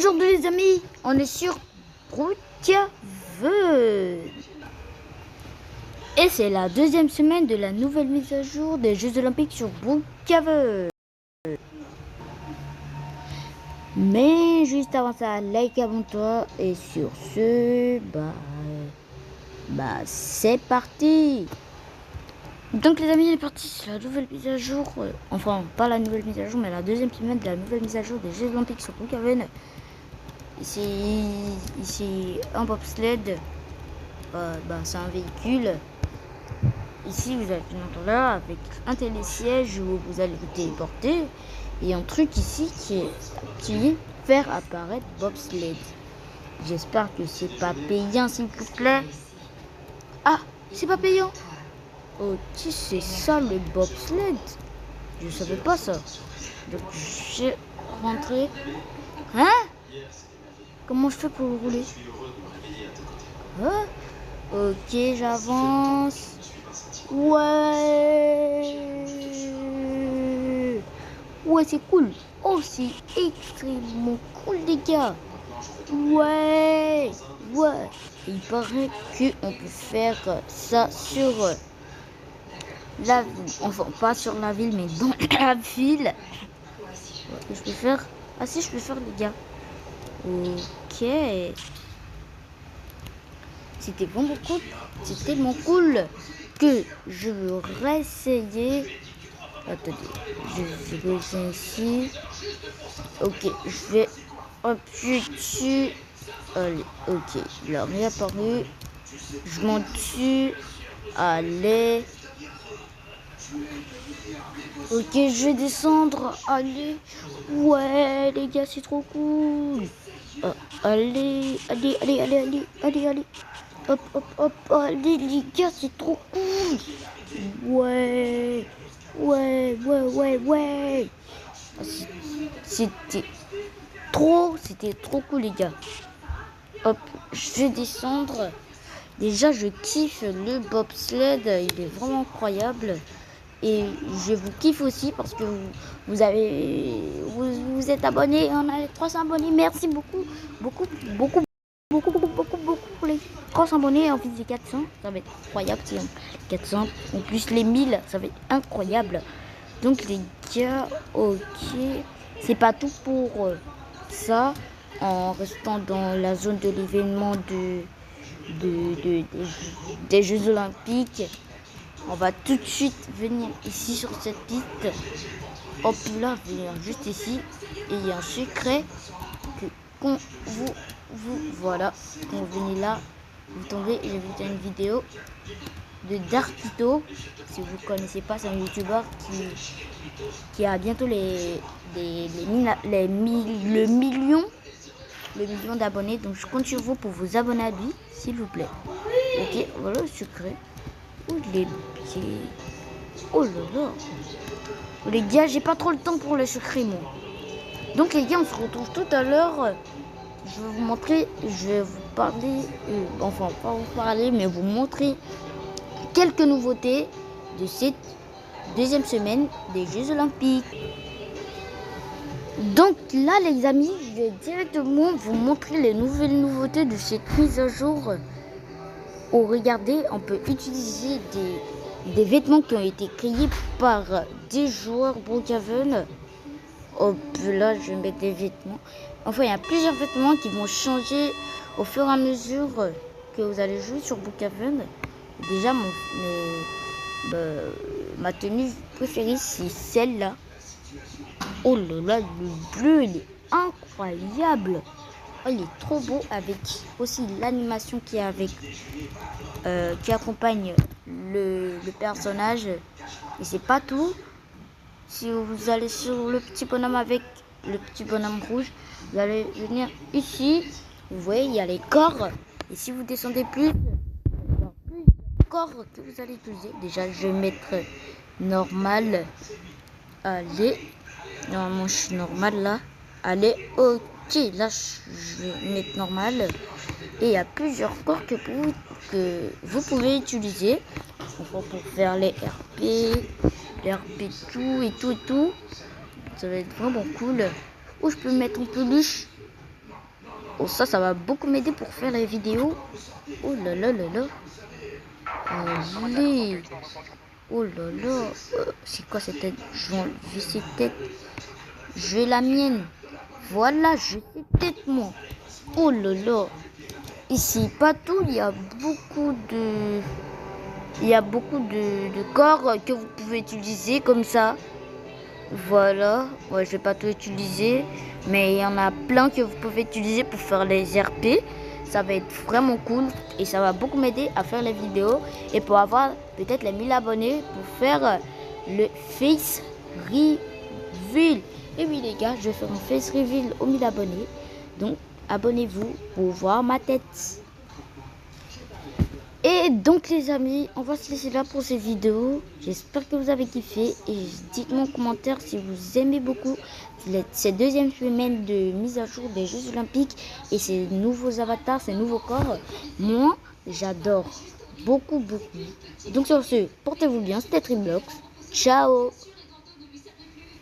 Aujourd'hui les amis, on est sur Brookhaven. Et c'est la deuxième semaine de la nouvelle mise à jour des Jeux Olympiques sur Brookhaven. Mais juste avant ça, like, abonne-toi. Et sur ce, c'est parti. Donc les amis, il est parti, c'est la nouvelle mise à jour. Enfin, pas la nouvelle mise à jour, mais la deuxième semaine de la nouvelle mise à jour des Jeux Olympiques sur Brookhaven. Ici un bobsled, c'est un véhicule. Ici vous avez une autre là avec un télésiège où vous allez vous téléporter et un truc ici qui est faire apparaître bobsled. J'espère que c'est pas payant s'il vous plaît. Ah, c'est pas payant. Ok, c'est ça le bobsled. Je savais pas ça. Donc j'ai rentré. Hein? Comment je fais pour le rouler? Ok, j'avance. Ouais, c'est cool. Oh, c'est extrêmement cool, les gars. Ouais. Il paraît qu'on peut faire ça sur la ville. Enfin, pas sur la ville, mais dans la ville. Je peux faire. Ah si, je peux faire, les gars. Ok. C'était vraiment cool. C'est tellement cool que je veux réessayer. Attendez, je vais essayer ici. Ok, je vais appuyer dessus. Allez, ok, il a réapparu. Je monte dessus. Allez. Ok, je vais descendre. Allez. Ouais, les gars, c'est trop cool. Allez. Hop, allez les gars, c'est trop cool. Ouais. C'était trop cool, les gars. Hop, je vais descendre. Déjà, je kiffe le bobsled, il est vraiment incroyable. Et je vous kiffe aussi parce que vous êtes abonnés. On a 300 abonnés. Merci beaucoup pour les 300 abonnés. En plus des 400, ça va être incroyable. 400, en plus les 1000, ça va être incroyable. Donc les gars, ok, c'est pas tout pour ça. En restant dans la zone de l'événement des Jeux Olympiques, on va tout de suite venir ici sur cette piste. Hop là, venir juste ici. Et il y a un secret que quand voilà, quand vous venez là, vous tombez. J'ai vu une vidéo de Darkito. Si vous ne connaissez pas, c'est un youtubeur qui a bientôt le million d'abonnés. Donc je compte sur vous pour vous abonner à lui, s'il vous plaît. Ok, voilà le secret. Oh les pieds. Oh là là. Les gars, j'ai pas trop le temps pour les secrets, moi. Donc les gars, on se retrouve tout à l'heure. Je vais vous montrer, je vais vous parler, enfin pas vous parler, mais vous montrer quelques nouveautés de cette deuxième semaine des Jeux Olympiques. Donc là les amis, je vais directement vous montrer les nouvelles nouveautés de cette mise à jour. Oh regardez, on peut utiliser des vêtements qui ont été créés par des joueurs Brookhaven. Hop là, je vais mettre des vêtements. Enfin, il y a plusieurs vêtements qui vont changer au fur et à mesure que vous allez jouer sur Brookhaven. Déjà, ma tenue préférée, c'est celle-là. Oh là là, le bleu, il est incroyable. Oh, il est trop beau avec aussi l'animation qui est avec, qui accompagne le personnage. Et c'est pas tout. Si vous allez sur le petit bonhomme avec le petit bonhomme rouge, vous allez venir ici. Vous voyez, il y a les corps. Et si vous descendez plus, il y a plusieurs corps que vous allez utiliser. Déjà, je vais mettre normal. Allez. Normalement, je suis normal là. Allez, ok. Là, je vais mettre normal. Et il y a plusieurs corps que vous pouvez utiliser. Enfin, pour faire les RP. Tout et tout. Ça va être vraiment cool. Ou je peux mettre en peluche. Oh, ça va beaucoup m'aider pour faire les vidéos. Oh là là là là. Allez. Oh là là. C'est quoi cette tête? Je vais enlever cette tête. Je vais la mienne. Voilà, je vais cette tête, moi. Oh là là. Ici, pas tout. Il y a beaucoup de... corps que vous pouvez utiliser comme ça. Voilà, ouais, je vais pas tout utiliser, mais il y en a plein que vous pouvez utiliser pour faire les RP. Ça va être vraiment cool et ça va beaucoup m'aider à faire les vidéos et pour avoir peut-être les 1000 abonnés pour faire le face reveal. Et oui les gars, je vais faire un face reveal aux 1000 abonnés. Donc abonnez-vous pour voir ma tête. Et donc les amis, on va se laisser là pour cette vidéo. J'espère que vous avez kiffé et dites-moi en commentaire si vous aimez beaucoup cette deuxième semaine de mise à jour des Jeux Olympiques et ces nouveaux avatars, ces nouveaux corps. Moi, j'adore beaucoup. Donc sur ce, portez-vous bien, c'était Triblox. Ciao.